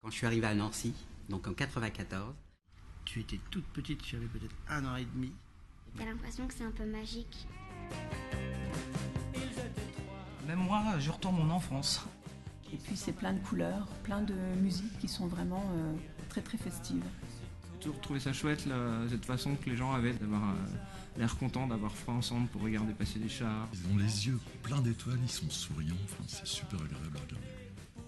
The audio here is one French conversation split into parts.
Quand je suis arrivé à Nancy, donc en 94, tu étais toute petite, tu avais peut-être 1 an et demi. T'as l'impression que c'est un peu magique. Même moi, je retourne mon enfance. Et puis c'est plein de couleurs, plein de musiques qui sont vraiment très très festives. J'ai toujours trouvé ça chouette, cette façon que les gens avaient d'avoir l'air contents d'avoir froid ensemble pour regarder passer les chars. Ils ont les yeux pleins d'étoiles, ils sont souriants, enfin, c'est super agréable à regarder.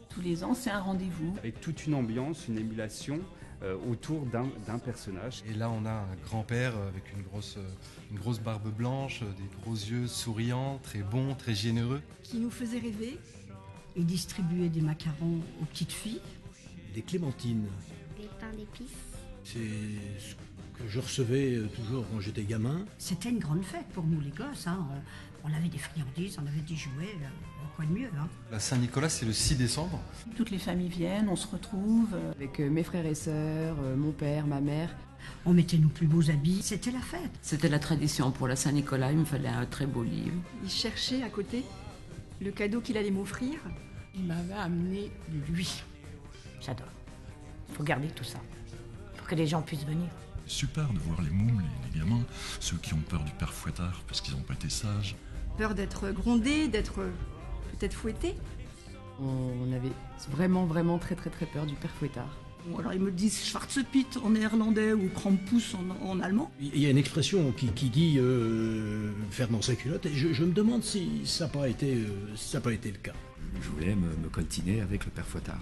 Tous les ans, c'est un rendez-vous. Avec toute une ambiance, une émulation autour d'un personnage. Et là, on a un grand-père avec une grosse barbe blanche, des gros yeux souriants, très bons, très généreux. Qui nous faisait rêver. Il distribuait des macarons aux petites filles. Des clémentines. Des pains d'épices. C'est ce que je recevais toujours quand j'étais gamin. C'était une grande fête pour nous les gosses. Hein. On avait des friandises, on avait des jouets, quoi de mieux. Hein. La Saint-Nicolas, c'est le 6 décembre. Toutes les familles viennent, on se retrouve. Avec mes frères et sœurs, mon père, ma mère. On mettait nos plus beaux habits, c'était la fête. C'était la tradition pour la Saint-Nicolas, il me fallait un très beau livre. Il cherchait à côté le cadeau qu'il allait m'offrir. Il m'avait amené lui. J'adore. Il faut garder tout ça, pour que les gens puissent venir. Super de voir les mômes, les gamins, ceux qui ont peur du père Fouettard parce qu'ils n'ont pas été sages. Peur d'être grondé, d'être peut-être fouetté. On avait vraiment très peur du père Fouettard. Bon, alors ils me disent Schwarzepit en néerlandais ou Krampus en allemand. Il y a une expression qui dit faire dans sa culotte et je me demande si ça n'a pas été le cas. Je voulais me coltiner avec le père Fouettard.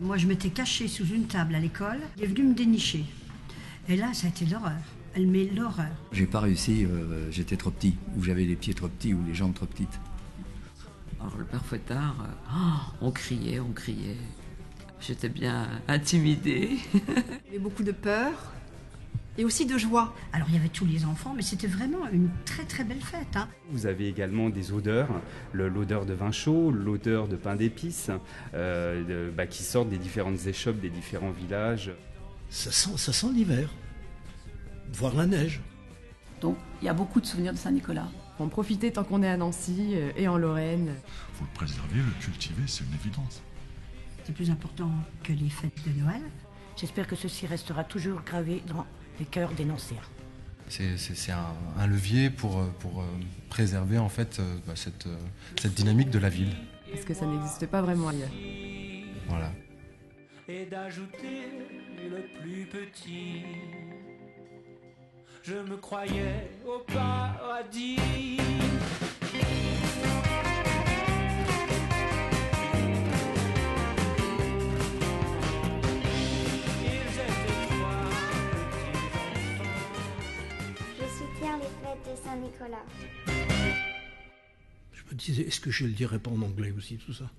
Moi je m'étais cachée sous une table à l'école, il est venu me dénicher. Et là ça a été l'horreur, elle met l'horreur. J'ai pas réussi, j'étais trop petit, ou j'avais les pieds trop petits, ou les jambes trop petites. Alors le père Fouettard, on criait. J'étais bien intimidée. Il y avait beaucoup de peur et aussi de joie. Alors il y avait tous les enfants, mais c'était vraiment une très belle fête. Hein. Vous avez également des odeurs, l'odeur de vin chaud, l'odeur de pain d'épices, qui sortent des différentes échoppes des différents villages. Ça sent l'hiver, voire la neige. Donc il y a beaucoup de souvenirs de Saint-Nicolas. Faut en profiter tant qu'on est à Nancy et en Lorraine. Faut le préserver, le cultiver, c'est une évidence. C'est plus important que les fêtes de Noël. J'espère que ceci restera toujours gravé dans les cœurs des Nancéens. C'est un levier pour préserver en fait cette dynamique de la ville. Parce que ça n'existe pas vraiment ailleurs. Voilà. Et d'ajouter le plus petit. Je me croyais au paradis. Les fêtes de Saint-Nicolas. Je me disais, est-ce que je le dirais pas en anglais aussi, tout ça?